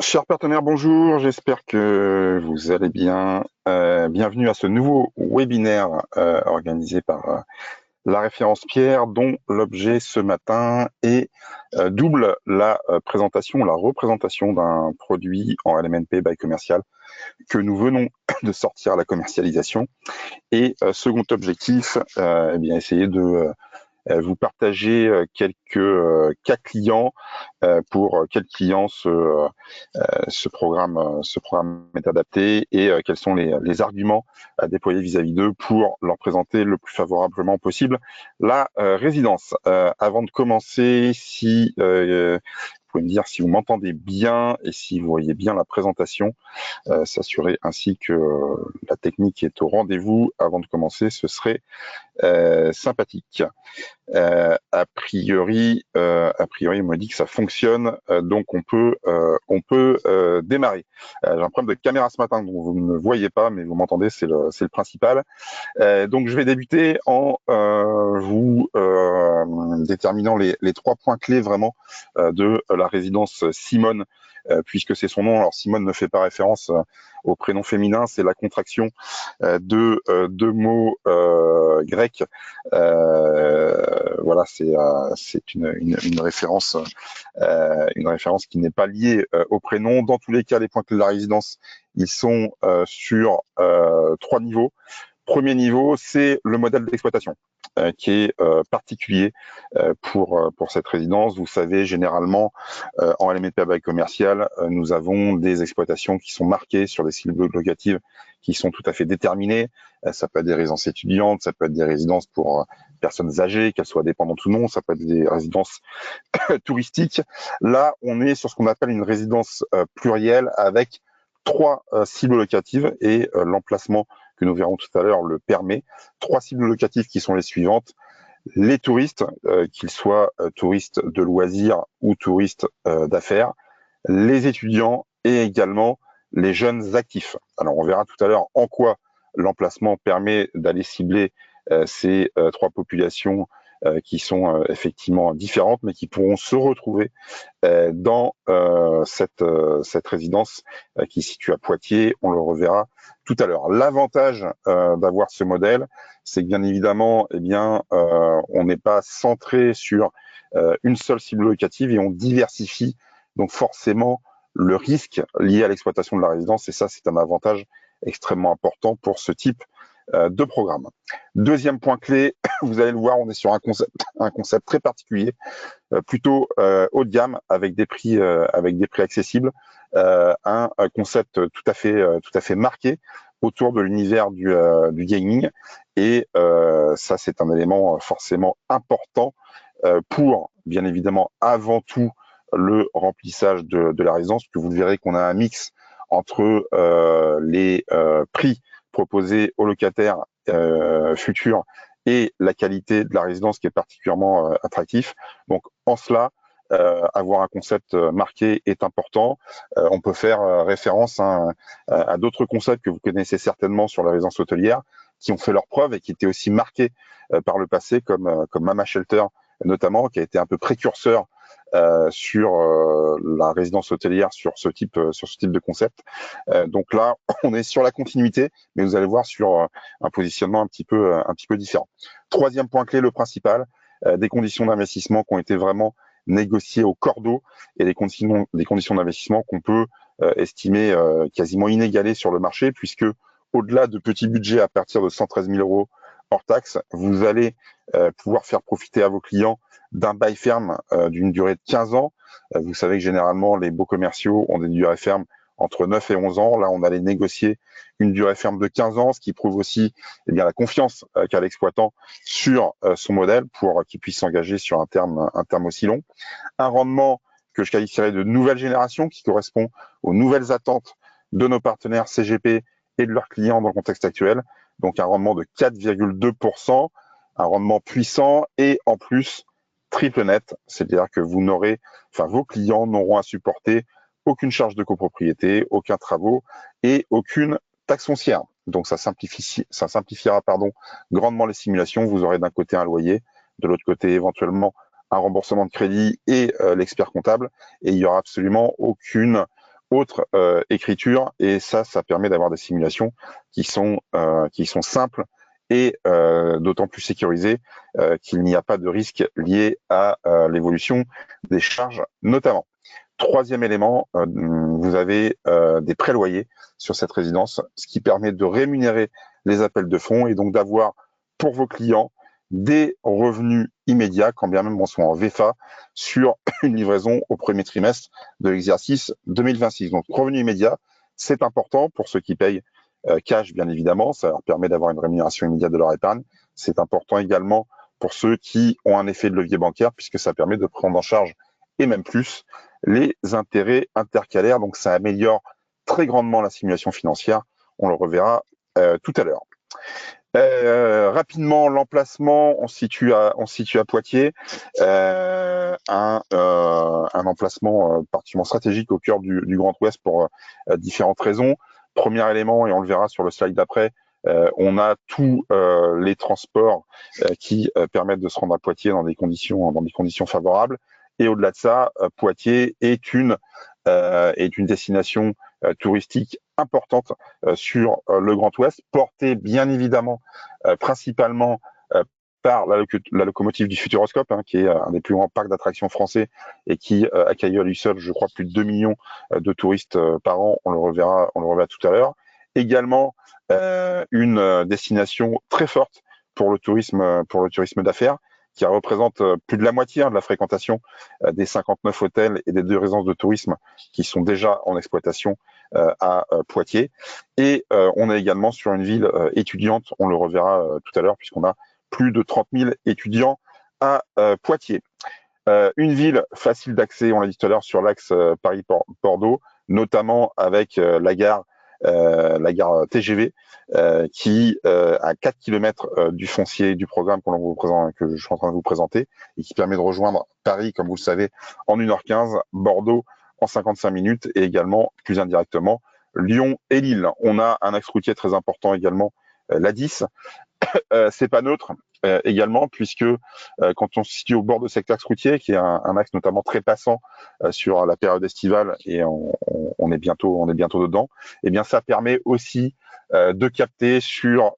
Chers partenaires, bonjour, j'espère que vous allez bien. Bienvenue à ce nouveau webinaire organisé par la référence Pierre, dont l'objet ce matin est double la présentation, la représentation d'un produit en LMNP by commercial que nous venons de sortir à la commercialisation. Et second objectif, eh bien essayer de vous partager quelques cas clients pour quels clients ce programme est adapté et quels sont les arguments à déployer vis-à-vis d'eux pour leur présenter le plus favorablement possible la résidence. Avant de commencer, si vous pouvez me dire si vous m'entendez bien et si vous voyez bien la présentation, s'assurer ainsi que la technique est au rendez-vous avant de commencer, ce serait sympathique. A priori, on m'a dit que ça fonctionne, donc on peut démarrer. J'ai un problème de caméra ce matin, donc vous ne me voyez pas, mais vous m'entendez, c'est le principal. Donc je vais débuter en vous déterminant les 3 points clés vraiment de la résidence Simone, puisque c'est son nom. Alors Simone ne fait pas référence au prénom féminin, c'est la contraction de 2 mots grecs. Voilà, c'est une référence qui n'est pas liée au prénom. Dans tous les cas, les points clés de la résidence, ils sont sur 3 niveaux. Premier niveau, c'est le modèle d'exploitation qui est particulier pour cette résidence. Vous savez, généralement, en LMNP bail commercial, nous avons des exploitations qui sont marquées sur des cibles locatives qui sont tout à fait déterminées. Ça peut être des résidences étudiantes, ça peut être des résidences pour personnes âgées, qu'elles soient dépendantes ou non, ça peut être des résidences touristiques. Là, on est sur ce qu'on appelle une résidence plurielle avec 3 cibles locatives et l'emplacement que nous verrons tout à l'heure le permet. 3 cibles locatives qui sont les suivantes. Les touristes, qu'ils soient touristes de loisirs ou touristes d'affaires, les étudiants et également les jeunes actifs. Alors on verra tout à l'heure en quoi l'emplacement permet d'aller cibler ces 3 populations qui sont effectivement différentes, mais qui pourront se retrouver dans cette résidence qui est située à Poitiers. On le reverra tout à l'heure. L'avantage d'avoir ce modèle, c'est que bien évidemment, on n'est pas centré sur une seule cible locative et on diversifie donc forcément le risque lié à l'exploitation de la résidence. Et ça, c'est un avantage extrêmement important pour ce type de programme. Deuxième point clé, vous allez le voir, on est sur un concept très particulier, plutôt haut de gamme avec des prix accessibles, un concept tout à fait marqué autour de l'univers du gaming et ça c'est un élément forcément important pour bien évidemment avant tout le remplissage de la résidence, que vous verrez qu'on a un mix entre les prix proposés aux locataires futurs et la qualité de la résidence qui est particulièrement attractif. Donc en cela, avoir un concept marqué est important. On peut faire référence à d'autres concepts que vous connaissez certainement sur la résidence hôtelière qui ont fait leurs preuves et qui étaient aussi marqués par le passé, comme Mama Shelter notamment, qui a été un peu précurseur sur la résidence hôtelière sur ce type de concept. Donc là, on est sur la continuité, mais vous allez voir sur un positionnement un petit peu différent. Troisième point clé, le principal, des conditions d'investissement qui ont été vraiment négociées au cordeau et des conditions d'investissement qu'on peut estimer quasiment inégalées sur le marché, puisque au-delà de petits budgets à partir de 113 000 euros hors taxe, vous allez pouvoir faire profiter à vos clients d'un bail ferme d'une durée de 15 ans. Vous savez que généralement, les baux commerciaux ont des durées fermes entre 9 et 11 ans. Là, on allait négocier une durée ferme de 15 ans, ce qui prouve aussi la confiance qu'a l'exploitant sur son modèle pour qu'il puisse s'engager sur un terme aussi long. Un rendement que je qualifierais de nouvelle génération qui correspond aux nouvelles attentes de nos partenaires CGP et de leurs clients dans le contexte actuel. Donc un rendement de 4,2%, un rendement puissant et en plus triple net, c'est-à-dire que vos clients n'auront à supporter aucune charge de copropriété, aucun travaux et aucune taxe foncière. Donc ça simplifiera grandement les simulations. Vous aurez d'un côté un loyer, de l'autre côté éventuellement un remboursement de crédit et l'expert comptable, et il n'y aura absolument aucune autre écriture, et ça permet d'avoir des simulations qui sont simples et d'autant plus sécurisées qu'il n'y a pas de risque lié à l'évolution des charges notamment. Troisième élément, vous avez des pré-loyers sur cette résidence, ce qui permet de rémunérer les appels de fonds et donc d'avoir pour vos clients des revenus immédiats, quand bien même on soit en VFA, sur une livraison au premier trimestre de l'exercice 2026. Donc, revenu immédiat, c'est important pour ceux qui payent cash, bien évidemment. Ça leur permet d'avoir une rémunération immédiate de leur épargne. C'est important également pour ceux qui ont un effet de levier bancaire, puisque ça permet de prendre en charge, et même plus, les intérêts intercalaires. Donc, ça améliore très grandement la simulation financière. On le reverra tout à l'heure. Rapidement, l'emplacement, on se situe à Poitiers, un emplacement particulièrement stratégique au cœur du Grand Ouest pour différentes raisons. Premier élément, et on le verra sur le slide d'après, on a tous les transports qui permettent de se rendre à Poitiers dans des conditions favorables. Et au-delà de ça, Poitiers est une destination touristique importante sur le Grand Ouest, portée bien évidemment principalement par la locomotive du Futuroscope, qui est un des plus grands parcs d'attractions français et qui accueille à lui seul, je crois, plus de 2 millions de touristes par an. On le reverra tout à l'heure. Également, une destination très forte pour le tourisme d'affaires, qui représente plus de la moitié de la fréquentation des 59 hôtels et des 2 résidences de tourisme qui sont déjà en exploitation à Poitiers. Et on est également sur une ville étudiante, on le reverra tout à l'heure, puisqu'on a plus de 30 000 étudiants à Poitiers. Une ville facile d'accès, on l'a dit tout à l'heure, sur l'axe Paris-Bordeaux, notamment avec la gare TGV, qui à 4 km du foncier du programme que je suis en train de vous présenter, et qui permet de rejoindre Paris, comme vous le savez, en 1h15, Bordeaux en 55 minutes, et également, plus indirectement, Lyon et Lille. On a un axe routier très important également, l'A10. C'est pas neutre également, puisque quand on se situe au bord de cet axe routier, qui est un axe notamment très passant sur la période estivale, et on est bientôt dedans, et bien ça permet aussi de capter sur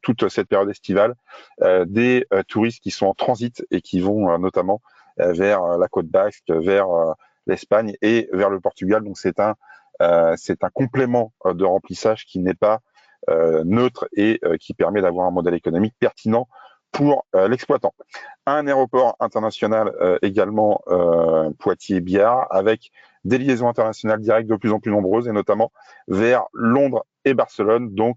toute cette période estivale des touristes qui sont en transit et qui vont notamment vers la côte basque, vers l'Espagne et vers le Portugal. Donc c'est un complément de remplissage qui n'est pas neutre et qui permet d'avoir un modèle économique pertinent pour l'exploitant. Un aéroport international également Poitiers-Biard, avec des liaisons internationales directes de plus en plus nombreuses, et notamment vers Londres et Barcelone. Donc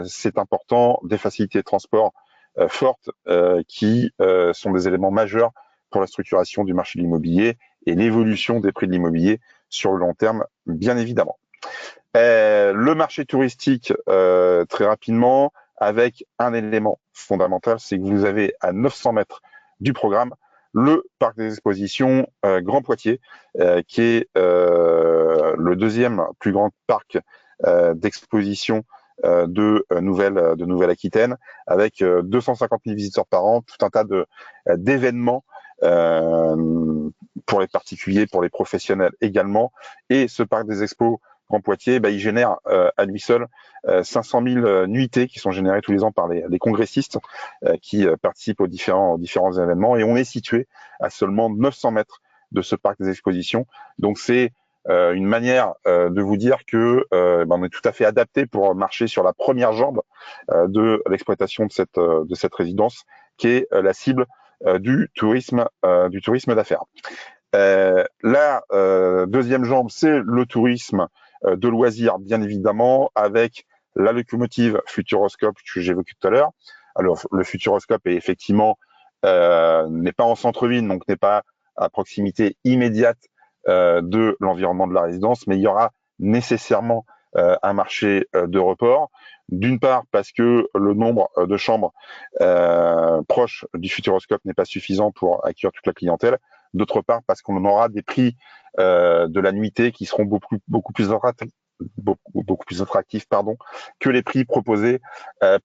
c'est important, des facilités de transport fortes qui sont des éléments majeurs pour la structuration du marché de l'immobilier et l'évolution des prix de l'immobilier sur le long terme, bien évidemment. Le marché touristique, très rapidement, avec un élément fondamental, c'est que vous avez à 900 mètres du programme le parc des expositions Grand Poitiers, qui est le deuxième plus grand parc d'exposition de Nouvelle-Aquitaine, avec 250 000 visiteurs par an, tout un tas d'événements pour les particuliers, pour les professionnels également. Et ce parc des expos Grand Poitiers, il génère à lui seul 500 000 nuitées qui sont générées tous les ans par les congressistes qui participent aux différents événements. Et on est situé à seulement 900 mètres de ce parc des expositions. Donc c'est une manière de vous dire que on est tout à fait adapté pour marcher sur la première jambe de l'exploitation de cette résidence, qui est la cible du tourisme d'affaires. La deuxième jambe, c'est le tourisme de loisirs, bien évidemment, avec la locomotive Futuroscope que j'évoquais tout à l'heure. Alors, le Futuroscope est effectivement n'est pas en centre-ville, donc n'est pas à proximité immédiate de l'environnement de la résidence, mais il y aura nécessairement un marché de report. D'une part, parce que le nombre de chambres proches du Futuroscope n'est pas suffisant pour accueillir toute la clientèle. D'autre part, parce qu'on aura des prix de la nuitée qui seront beaucoup plus attractifs que les prix proposés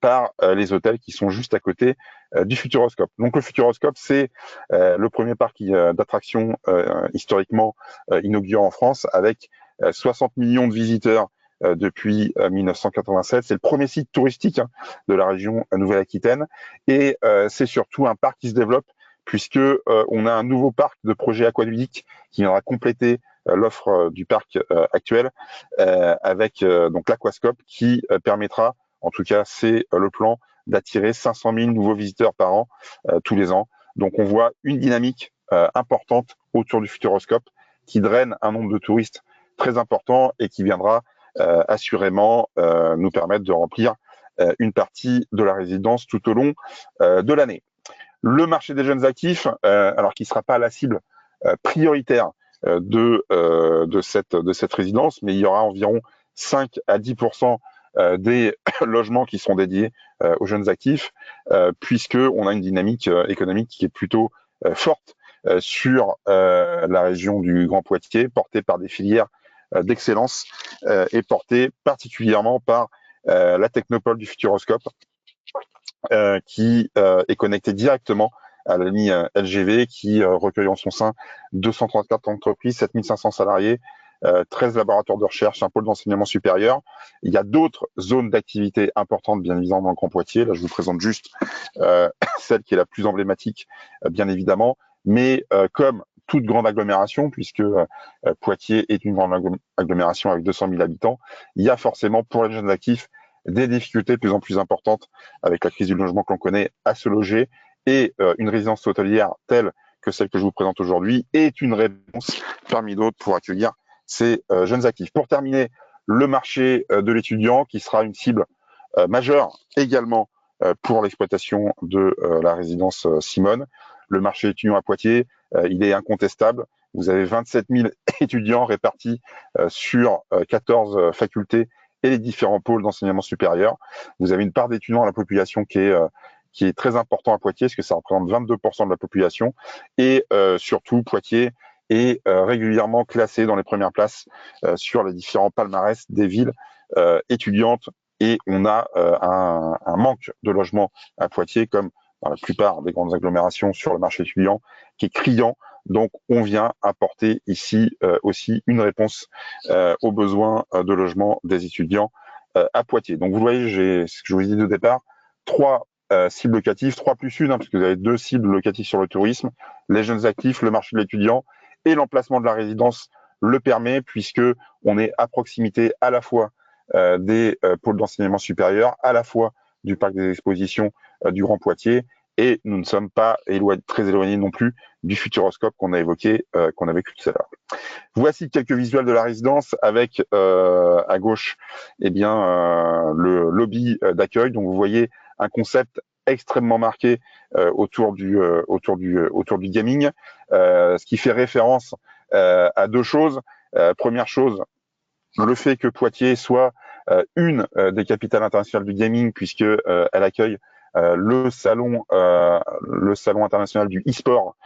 par les hôtels qui sont juste à côté du Futuroscope. Donc le Futuroscope, c'est le premier parc d'attractions historiquement inauguré en France, avec 60 millions de visiteurs depuis 1987. C'est le premier site touristique de la région Nouvelle-Aquitaine et c'est surtout un parc qui se développe puisque on a un nouveau parc de projets aqualudiques qui viendra compléter l'offre du parc actuel avec donc l'aquascope qui permettra, en tout cas c'est le plan, d'attirer 500 000 nouveaux visiteurs par an tous les ans. Donc on voit une dynamique importante autour du Futuroscope qui draine un nombre de touristes très important et qui viendra assurément nous permettre de remplir une partie de la résidence tout au long de l'année. Le marché des jeunes actifs, alors qui ne sera pas la cible prioritaire de cette résidence, mais il y aura environ 5 à 10% des logements qui seront dédiés aux jeunes actifs, puisqu'on a une dynamique économique qui est plutôt forte sur la région du Grand Poitiers, portée par des filières d'excellence et portée particulièrement par la technopole du Futuroscope, qui est connectée directement à la ligne LGV, qui recueille en son sein 234 entreprises, 7500 salariés, 13 laboratoires de recherche, un pôle d'enseignement supérieur. Il y a d'autres zones d'activité importantes, bien évidemment, dans le Grand Poitiers. Là, je vous présente juste celle qui est la plus emblématique, bien évidemment. Mais comme toute grande agglomération, puisque Poitiers est une grande agglomération avec 200 000 habitants, il y a forcément, pour les jeunes actifs, des difficultés de plus en plus importantes avec la crise du logement que l'on connaît à se loger, et une résidence hôtelière telle que celle que je vous présente aujourd'hui est une réponse parmi d'autres pour accueillir ces jeunes actifs. Pour terminer, le marché de l'étudiant qui sera une cible majeure également pour l'exploitation de la résidence Simone. Le marché étudiant à Poitiers, il est incontestable. Vous avez 27 000 étudiants répartis sur 14 facultés et les différents pôles d'enseignement supérieur. Vous avez une part d'étudiants à la population qui est très important à Poitiers, parce que ça représente 22% de la population, et surtout Poitiers est régulièrement classé dans les premières places sur les différents palmarès des villes étudiantes, et on a un manque de logements à Poitiers, comme dans la plupart des grandes agglomérations sur le marché étudiant, qui est criant. Donc on vient apporter ici aussi une réponse aux besoins de logement des étudiants à Poitiers. Donc vous voyez, ce que je vous ai dit de départ, 3 cibles locatives, 3 plus une, parce que vous avez 2 cibles locatives sur le tourisme, les jeunes actifs, le marché de l'étudiant, et l'emplacement de la résidence le permet, puisque on est à proximité à la fois des pôles d'enseignement supérieur, à la fois du parc des expositions du Grand Poitiers, et nous ne sommes pas très éloignés non plus du Futuroscope qu'on a évoqué, qu'on a vécu tout à l'heure. Voici quelques visuels de la résidence avec à gauche le lobby d'accueil. Donc vous voyez un concept extrêmement marqué autour du gaming, ce qui fait référence à 2 choses. Première chose, le fait que Poitiers soit une des capitales internationales du gaming, puisque elle accueille le salon international du e-sport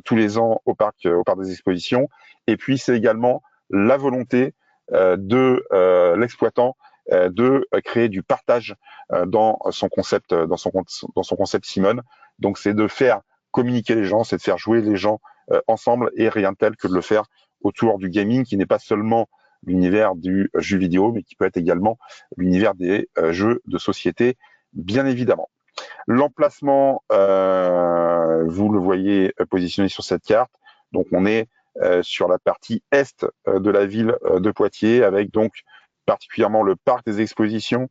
tous les ans au parc des expositions. Et puis c'est également la volonté de l'exploitant de créer du partage dans son concept Simone. Donc c'est de faire communiquer les gens, c'est de faire jouer les gens ensemble, et rien de tel que de le faire autour du gaming, qui n'est pas seulement l'univers du jeu vidéo, mais qui peut être également l'univers des jeux de société, bien évidemment. L'emplacement, vous le voyez positionné sur cette carte. Donc on est sur la partie est de la ville de Poitiers, avec donc particulièrement le parc des expositions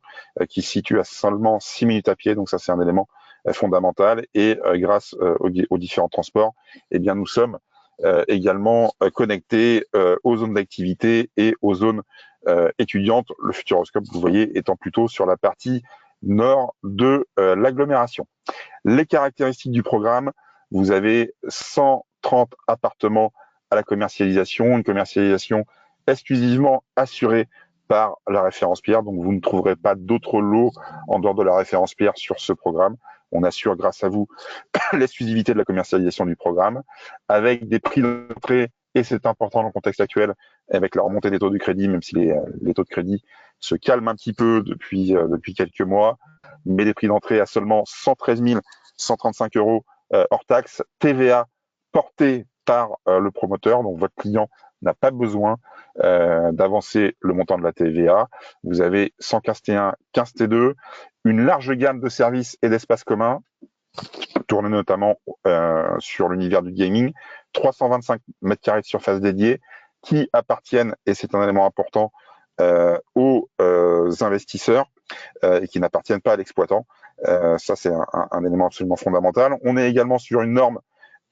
qui se situe à seulement 6 minutes à pied. Donc ça, c'est un élément fondamental. Et grâce aux différents transports, eh bien nous sommes également connectés aux zones d'activité et aux zones étudiantes. Le Futuroscope, vous voyez, étant plutôt sur la partie nord de l'agglomération. Les caractéristiques du programme: vous avez 130 appartements à la commercialisation, une commercialisation exclusivement assurée par la référence Pierre, donc vous ne trouverez pas d'autres lots en dehors de la référence Pierre sur ce programme. On assure grâce à vous l'exclusivité de la commercialisation du programme, avec des prix d'entrée, et c'est important dans le contexte actuel, avec la remontée des taux du crédit, même si les taux de crédit se calment un petit peu depuis quelques mois, mais des prix d'entrée à seulement 113 135 € hors taxe, TVA portée par le promoteur, donc votre client n'a pas besoin d'avancer le montant de la TVA. Vous avez 115 T1, 15 T2, une large gamme de services et d'espaces communs, tournés notamment sur l'univers du gaming, 325 mètres carrés de surface dédiée, qui appartiennent, et c'est un élément important, aux investisseurs et qui n'appartiennent pas à l'exploitant. Ça, c'est un élément absolument fondamental. On est également sur une norme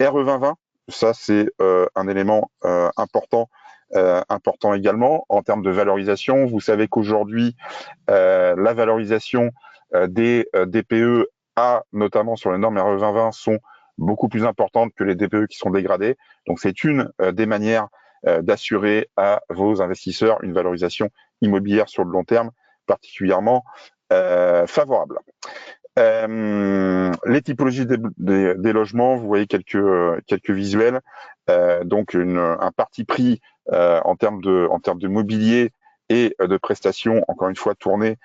RE 2020. Ça, c'est un élément important également en termes de valorisation. Vous savez qu'aujourd'hui, la valorisation des DPE notamment sur les normes RE 2020 sont beaucoup plus importantes que les DPE qui sont dégradés. Donc, c'est une des manières d'assurer à vos investisseurs une valorisation immobilière sur le long terme particulièrement favorable. Les typologies des logements, vous voyez quelques visuels. Donc un parti pris en termes de mobilier et de prestations, encore une fois tourné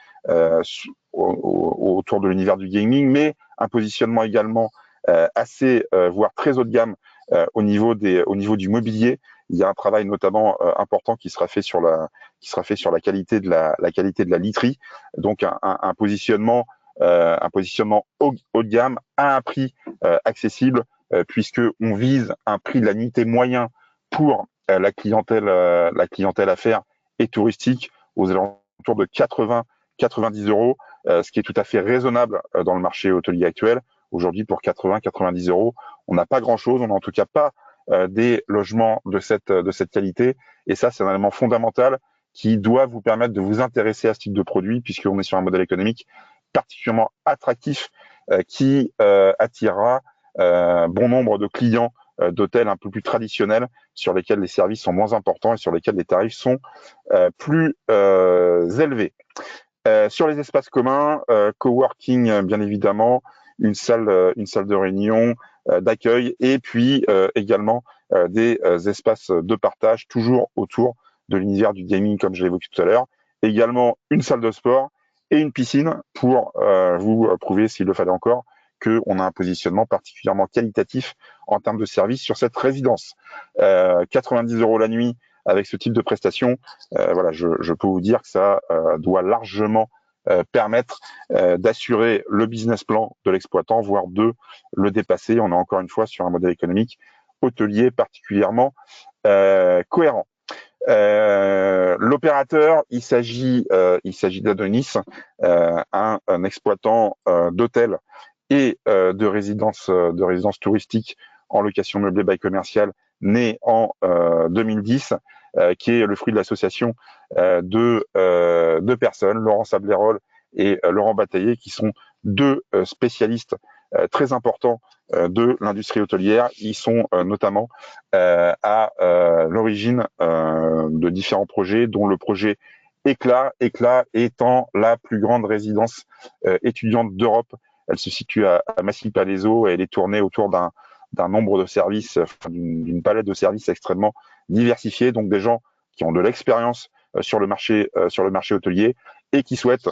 autour de l'univers du gaming, mais un positionnement également assez, voire très haut de gamme au niveau du mobilier. Il y a un travail notamment important qui sera fait sur la qualité de la literie. Donc un positionnement haut de gamme à un prix accessible, puisque on vise un prix de la nuitée moyen pour la clientèle affaires et touristique aux alentours de 80-90 euros, ce qui est tout à fait raisonnable dans le marché hôtelier actuel. Aujourd'hui, pour 80-90 euros, on n'a pas grand-chose, on n'a en tout cas pas des logements de cette qualité. Et ça, c'est un élément fondamental qui doit vous permettre de vous intéresser à ce type de produit, puisqu'on est sur un modèle économique particulièrement attractif qui attirera bon nombre de clients d'hôtels un peu plus traditionnels sur lesquels les services sont moins importants et sur lesquels les tarifs sont plus élevés. Sur les espaces communs, coworking bien évidemment, une salle de réunion, d'accueil et puis également des espaces de partage toujours autour de l'univers du gaming comme je l'ai évoqué tout à l'heure. Également une salle de sport et une piscine pour vous prouver, s'il le fallait encore, qu'on a un positionnement particulièrement qualitatif en termes de service sur cette résidence. 90 euros la nuit avec ce type de prestation, voilà, je peux vous dire que ça doit largement permettre d'assurer le business plan de l'exploitant, voire de le dépasser. On est encore une fois sur un modèle économique hôtelier particulièrement cohérent. L'opérateur, il s'agit d'Adonis, un exploitant d'hôtels et de résidences touristiques en location meublée bail commercial, né en 2010, qui est le fruit de l'association deux personnes, Laurent Sablérol et Laurent Bataillé, qui sont deux spécialistes très importants de l'industrie hôtelière. Ils sont notamment à l'origine de différents projets, dont le projet Éclat étant la plus grande résidence étudiante d'Europe. Elle se situe à Massy-Palaiseau et elle est tournée autour d'un nombre de services, d'une palette de services extrêmement diversifiés, donc des gens qui ont de l'expérience sur le marché hôtelier et qui souhaitent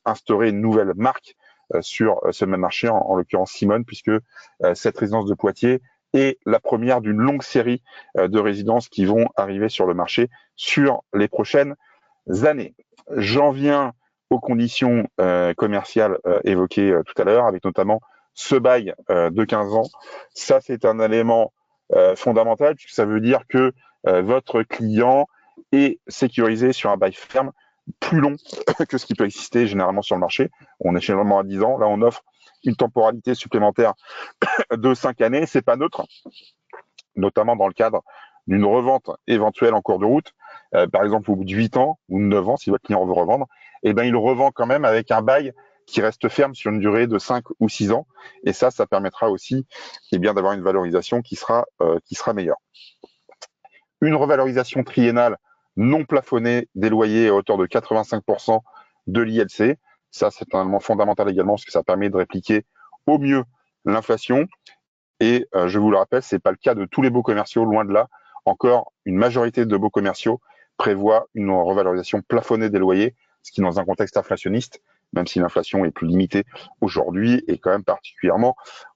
instaurer une nouvelle marque sur ce même marché, en l'occurrence Simone, puisque cette résidence de Poitiers est la première d'une longue série de résidences qui vont arriver sur le marché sur les prochaines années. J'en viens aux conditions commerciales évoquées tout à l'heure, avec notamment ce bail de 15 ans. Ça, c'est un élément fondamental, puisque ça veut dire que votre client est sécurisé sur un bail ferme plus long que ce qui peut exister généralement sur le marché. On est généralement à 10 ans. Là, on offre une temporalité supplémentaire de 5 années. C'est pas neutre, notamment dans le cadre d'une revente éventuelle en cours de route. Par exemple, au bout de 8 ans ou de 9 ans, si votre client veut revendre, eh ben, il le revend quand même avec un bail qui reste ferme sur une durée de 5 ou 6 ans. Et ça permettra aussi d'avoir une valorisation qui sera meilleure. Une revalorisation triennale non plafonnée des loyers à hauteur de 85% de l'ILC. Ça, c'est un élément fondamental également parce que ça permet de répliquer au mieux l'inflation. Et je vous le rappelle, c'est pas le cas de tous les baux commerciaux, loin de là. Encore, une majorité de baux commerciaux prévoit une revalorisation plafonnée des loyers, ce qui, dans un contexte inflationniste, même si l'inflation est plus limitée aujourd'hui, est quand même particulièrement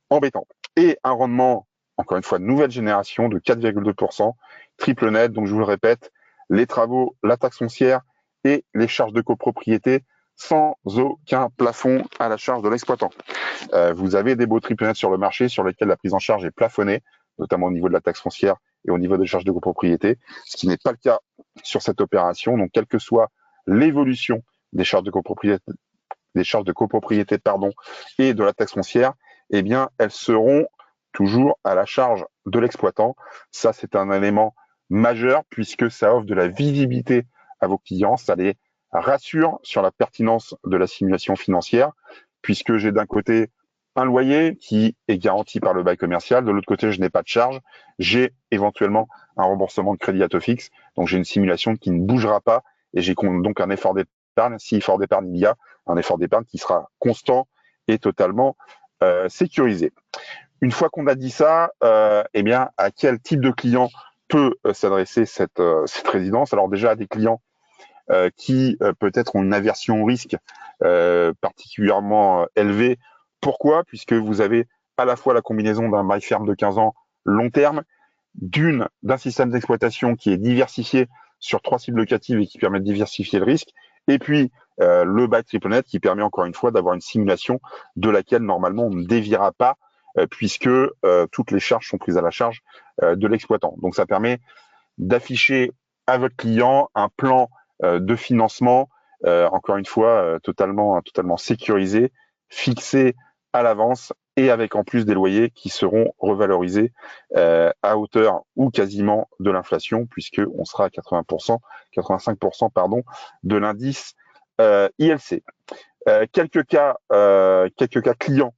embêtant. Et un rendement, encore une fois, de nouvelle génération de 4,2%, triple net. Donc je vous le répète, les travaux, la taxe foncière et les charges de copropriété sans aucun plafond à la charge de l'exploitant. Vous avez des beaux triple net sur le marché sur lesquels la prise en charge est plafonnée, notamment au niveau de la taxe foncière et au niveau des charges de copropriété, ce qui n'est pas le cas sur cette opération. Donc, quelle que soit l'évolution des charges de copropriété, et de la taxe foncière, eh bien, elles seront toujours à la charge de l'exploitant. Ça, c'est un élément majeur puisque ça offre de la visibilité à vos clients, ça les rassure sur la pertinence de la simulation financière, puisque j'ai d'un côté un loyer qui est garanti par le bail commercial, de l'autre côté, je n'ai pas de charge, j'ai éventuellement un remboursement de crédit à taux fixe, donc j'ai une simulation qui ne bougera pas et j'ai donc un effort d'épargne, si effort d'épargne il y a, un effort d'épargne qui sera constant et totalement sécurisé. Une fois qu'on a dit ça, eh bien, à quel type de client peut s'adresser cette résidence? Alors déjà à des clients qui peut-être ont une aversion au risque particulièrement élevée. Pourquoi? Puisque vous avez à la fois la combinaison d'un bail ferme de 15 ans long terme, d'un système d'exploitation qui est diversifié sur 3 cibles locatives et qui permet de diversifier le risque, et puis le bail triple net qui permet encore une fois d'avoir une simulation de laquelle normalement on ne déviera pas puisque toutes les charges sont prises à la charge de l'exploitant. Donc ça permet d'afficher à votre client un plan de financement, encore une fois, totalement sécurisé, fixé à l'avance et avec en plus des loyers qui seront revalorisés à hauteur ou quasiment de l'inflation, puisqu'on sera à 85% pardon, de l'indice ILC. Quelques cas clients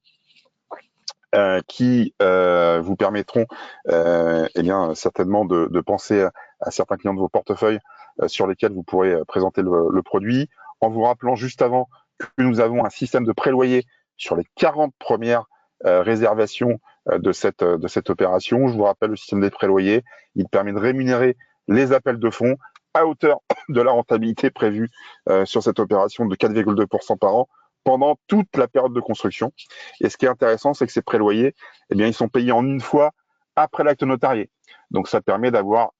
qui vous permettront eh bien certainement de penser à certains clients de vos portefeuilles sur lesquels vous pourrez présenter le produit, en vous rappelant juste avant que nous avons un système de préloyer sur les 40 premières réservations de cette opération. Je vous rappelle le système des préloyers, il permet de rémunérer les appels de fonds à hauteur de la rentabilité prévue sur cette opération de 4,2% par an pendant toute la période de construction. Et ce qui est intéressant, c'est que ces préloyers, eh bien, ils sont payés en une fois après l'acte notarié. Donc, ça permet d'avoir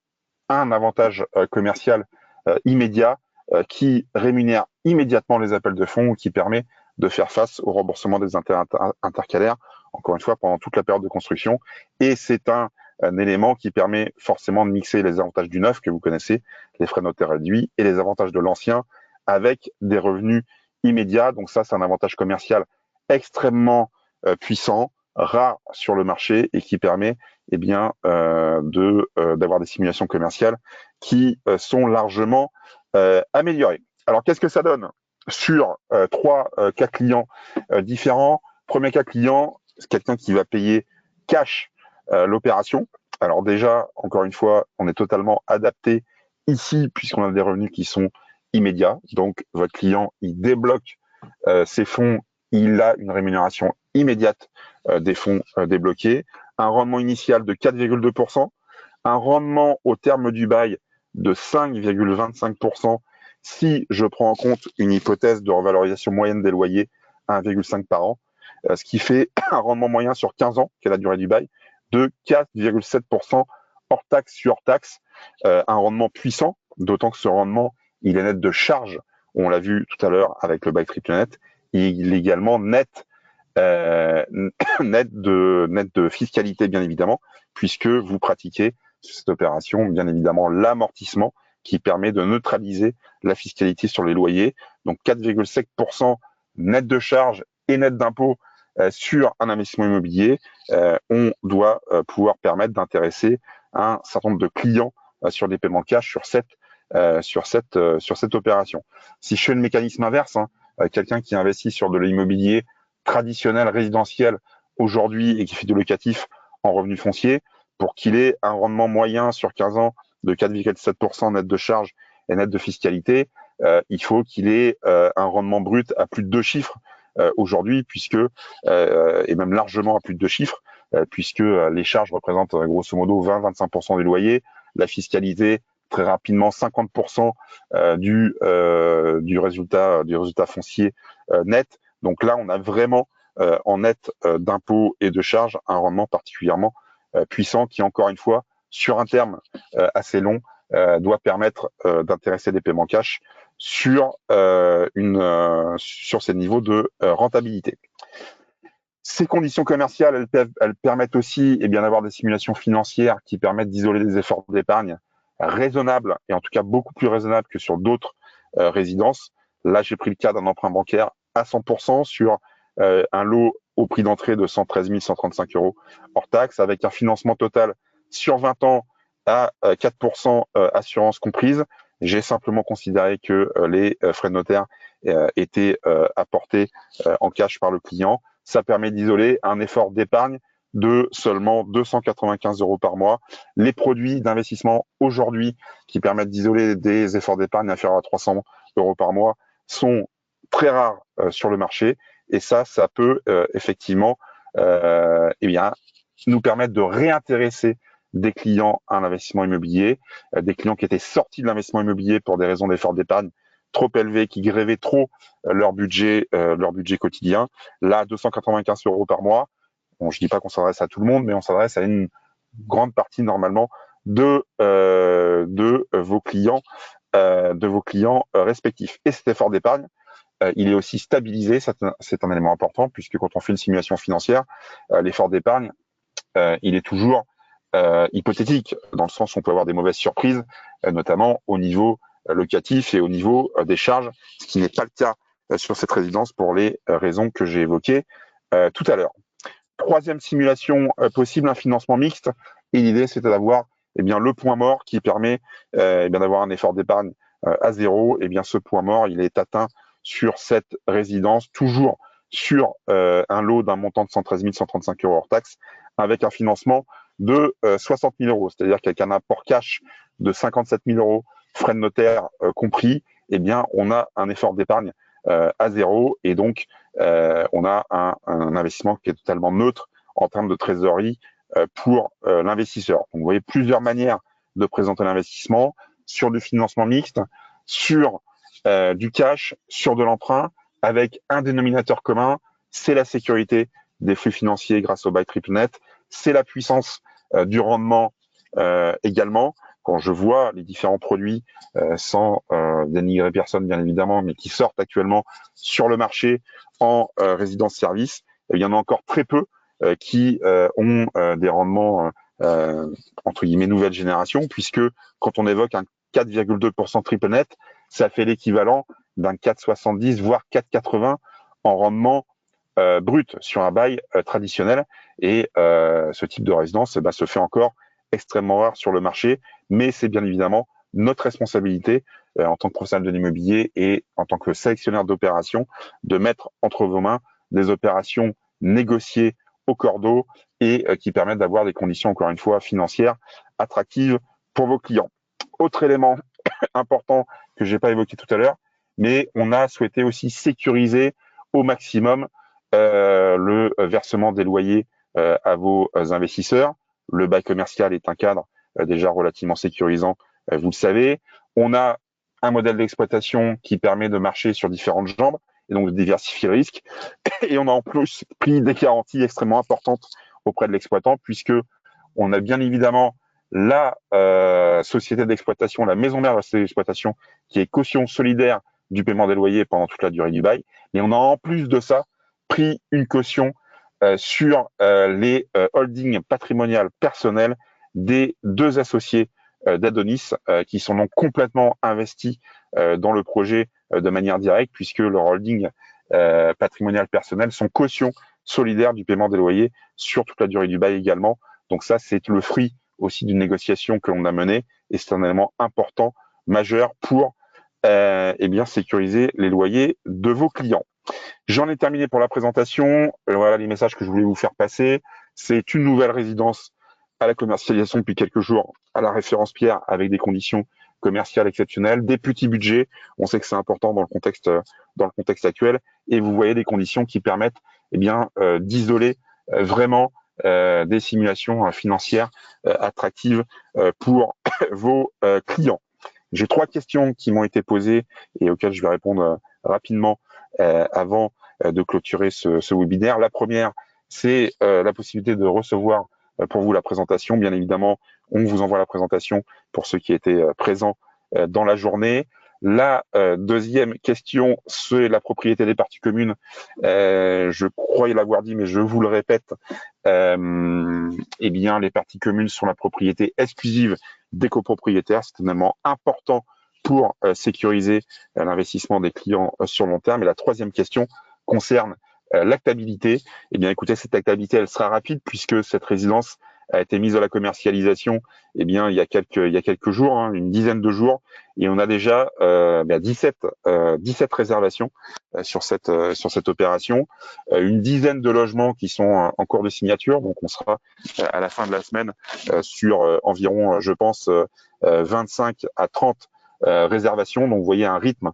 un avantage commercial immédiat qui rémunère immédiatement les appels de fonds, qui permet de faire face au remboursement des intérêts intercalaires, encore une fois, pendant toute la période de construction. Et c'est un élément qui permet forcément de mixer les avantages du neuf que vous connaissez, les frais notaires réduits, et les avantages de l'ancien avec des revenus immédiats. Donc ça, c'est un avantage commercial extrêmement puissant, rare sur le marché et qui permet eh bien, d'avoir des simulations commerciales qui sont largement améliorées. Alors, qu'est-ce que ça donne sur 3 cas clients différents? Premier cas client, c'est quelqu'un qui va payer cash l'opération. Alors déjà, encore une fois, on est totalement adapté ici puisqu'on a des revenus qui sont immédiats. Donc, votre client, il débloque ses fonds, il a une rémunération immédiate des fonds débloqués, un rendement initial de 4,2%, un rendement au terme du bail de 5,25% si je prends en compte une hypothèse de revalorisation moyenne des loyers à 1,5 par an, ce qui fait un rendement moyen sur 15 ans, qui est la durée du bail, de 4,7% hors taxe sur taxe, un rendement puissant, d'autant que ce rendement, il est net de charge, on l'a vu tout à l'heure avec le bail triple net, il est également net de fiscalité, bien évidemment, puisque vous pratiquez sur cette opération, bien évidemment, l'amortissement qui permet de neutraliser la fiscalité sur les loyers. Donc 4,7% net de charges et net d'impôts sur un investissement immobilier, on doit pouvoir permettre d'intéresser un certain nombre de clients sur des paiements cash sur cette opération. Si je fais le mécanisme inverse, quelqu'un qui investit sur de l'immobilier traditionnel, résidentiel aujourd'hui et qui fait du locatif en revenu foncier, pour qu'il ait un rendement moyen sur 15 ans de 4,7% net de charge et net de fiscalité, il faut qu'il ait un rendement brut à plus de 2 chiffres aujourd'hui, puisque et même largement à plus de 2 chiffres, puisque les charges représentent grosso modo 20-25% du loyer, la fiscalité très rapidement 50% du résultat foncier net. Donc là, on a vraiment en net d'impôts et de charges un rendement particulièrement puissant qui, encore une fois, sur un terme assez long doit permettre d'intéresser des paiements cash sur ces niveaux de rentabilité. Ces conditions commerciales, elles permettent aussi d'avoir des simulations financières qui permettent d'isoler des efforts d'épargne raisonnables, et en tout cas beaucoup plus raisonnables que sur d'autres résidences. Là, j'ai pris le cas d'un emprunt bancaire à 100% sur un lot au prix d'entrée de 113 135 € hors taxe, avec un financement total sur 20 ans à 4% assurance comprise. J'ai simplement considéré que les frais de notaire étaient apportés en cash par le client. Ça permet d'isoler un effort d'épargne de seulement 295 € par mois. Les produits d'investissement aujourd'hui qui permettent d'isoler des efforts d'épargne inférieurs à 300 € par mois sont très rares sur le marché, et ça peut effectivement nous permettre de réintéresser des clients à l'investissement immobilier, des clients qui étaient sortis de l'investissement immobilier pour des raisons d'effort d'épargne trop élevés, qui grévaient trop leur budget quotidien. Là, 295 € par mois. Bon, je dis pas qu'on s'adresse à tout le monde, mais on s'adresse à une grande partie normalement de vos clients respectifs. Et cet effort d'épargne, il est aussi stabilisé. C'est un élément important, puisque quand on fait une simulation financière, l'effort d'épargne, il est toujours hypothétique, dans le sens où on peut avoir des mauvaises surprises, notamment au niveau locatif et au niveau des charges, ce qui n'est pas le cas sur cette résidence pour les raisons que j'ai évoquées tout à l'heure. Troisième simulation possible, un financement mixte, et l'idée c'était d'avoir le point mort qui permet d'avoir un effort d'épargne à zéro. Ce point mort, il est atteint sur cette résidence, toujours sur un lot d'un montant de 113 135 € hors taxe, avec un financement de 60 000 €, c'est-à-dire qu'avec un apport cash de 57 000 €, frais de notaire compris, on a un effort d'épargne à zéro, et donc on a un investissement qui est totalement neutre en termes de trésorerie pour l'investisseur. Donc vous voyez plusieurs manières de présenter l'investissement: sur du financement mixte, sur du cash, sur de l'emprunt, avec un dénominateur commun, c'est la sécurité des flux financiers grâce au Buy Triple Net, c'est la puissance du rendement également. Quand je vois les différents produits, sans dénigrer personne bien évidemment, mais qui sortent actuellement sur le marché en résidence-service, il y en a encore très peu qui ont des rendements entre guillemets nouvelle génération, puisque quand on évoque un 4,2% triple net, ça fait l'équivalent d'un 4,70 voire 4,80 en rendement brut sur un bail traditionnel, et ce type de résidence se fait encore extrêmement rare sur le marché, mais c'est bien évidemment notre responsabilité en tant que professionnel de l'immobilier et en tant que sélectionneur d'opérations de mettre entre vos mains des opérations négociées au cordeau et qui permettent d'avoir des conditions, encore une fois, financières attractives pour vos clients. Autre élément important que j'ai pas évoqué tout à l'heure, mais on a souhaité aussi sécuriser au maximum le versement des loyers à vos investisseurs. Le bail commercial est un cadre déjà relativement sécurisant, vous le savez. On a un modèle d'exploitation qui permet de marcher sur différentes jambes et donc de diversifier le risque. Et on a en plus pris des garanties extrêmement importantes auprès de l'exploitant, puisque on a bien évidemment la société d'exploitation, la maison mère de la société d'exploitation, qui est caution solidaire du paiement des loyers pendant toute la durée du bail. Mais on a en plus de ça pris une caution sur les holdings patrimoniales personnelles des deux associés d'Adonis, qui sont donc complètement investis dans le projet de manière directe, puisque leurs holdings patrimoniales personnelles sont caution solidaire du paiement des loyers sur toute la durée du bail également. Donc ça, c'est le fruit aussi d'une négociation que l'on a menée, et c'est un élément important, majeur pour sécuriser les loyers de vos clients. J'en ai terminé pour la présentation. Voilà les messages que je voulais vous faire passer. C'est une nouvelle résidence à la commercialisation depuis quelques jours à la référence Pierre, avec des conditions commerciales exceptionnelles, des petits budgets. On sait que c'est important dans le contexte actuel, et vous voyez des conditions qui permettent d'isoler vraiment des simulations financières attractives pour vos clients. J'ai 3 questions qui m'ont été posées et auxquelles je vais répondre rapidement avant de clôturer ce webinaire. La première, c'est la possibilité de recevoir pour vous la présentation. Bien évidemment, on vous envoie la présentation pour ceux qui étaient présents dans la journée. La deuxième question, c'est la propriété des parties communes. Je croyais l'avoir dit, mais je vous le répète. Eh bien, les parties communes sont la propriété exclusive des copropriétaires. C'est un élément important pour sécuriser l'investissement des clients sur long terme. Et la troisième question concerne l'actabilité. Eh bien, écoutez, cette actabilité, elle sera rapide puisque cette résidence a été mise à la commercialisation, eh bien, il y a quelques jours, hein, une dizaine de jours, et on a déjà 17 réservations sur cette opération, une dizaine de logements qui sont en cours de signature. Donc, on sera à la fin de la semaine sur environ, je pense, 25 à 30 réservations. Donc, vous voyez un rythme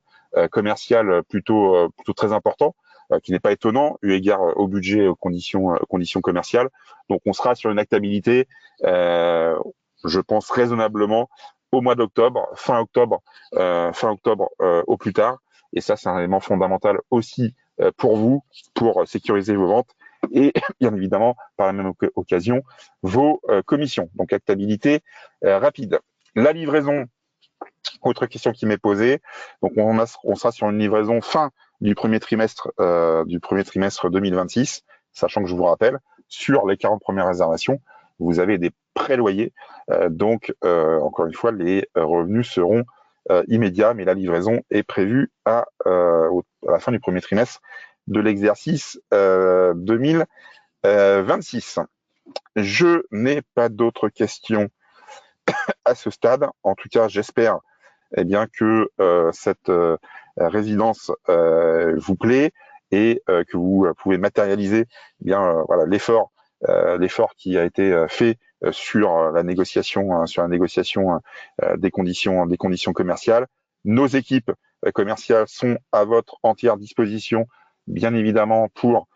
commercial plutôt très important, qui n'est pas étonnant eu égard au budget, aux conditions commerciales. Donc, on sera sur une actabilité, je pense raisonnablement, au mois d'octobre, fin octobre au plus tard. Et ça, c'est un élément fondamental aussi pour vous, pour sécuriser vos ventes et bien évidemment, par la même occasion, vos commissions. Donc, actabilité rapide. La livraison, autre question qui m'est posée. Donc, on sera sur une livraison fin du premier trimestre 2026, sachant que je vous rappelle, sur les 40 premières réservations, vous avez des préloyers. Donc, encore une fois, les revenus seront immédiats, mais la livraison est prévue à la fin du premier trimestre de l'exercice 2026. Je n'ai pas d'autres questions à ce stade. En tout cas, j'espère que cette résidence vous plaît et que vous pouvez matérialiser l'effort qui a été fait sur la négociation des conditions commerciales. Nos équipes commerciales sont à votre entière disposition, bien évidemment, pour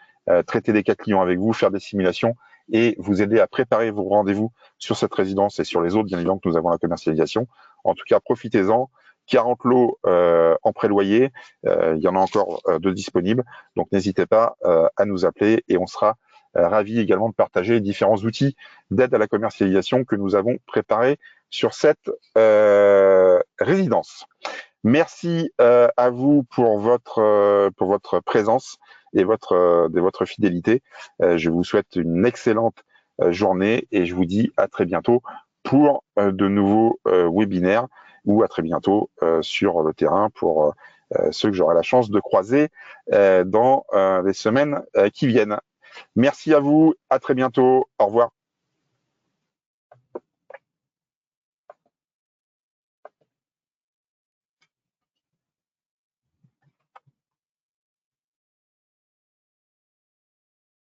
traiter des cas clients avec vous, faire des simulations et vous aider à préparer vos rendez-vous sur cette résidence et sur les autres, bien évidemment, que nous avons la commercialisation. En tout cas, profitez-en. 40 lots en préloyer, il y en a encore de disponibles, donc n'hésitez pas à nous appeler et on sera ravis également de partager les différents outils d'aide à la commercialisation que nous avons préparés sur cette résidence. Merci à vous pour votre présence et votre fidélité. Je vous souhaite une excellente journée et je vous dis à très bientôt pour de nouveaux webinaires ou à très bientôt sur le terrain pour ceux que j'aurai la chance de croiser dans les semaines qui viennent. Merci à vous, à très bientôt, au revoir.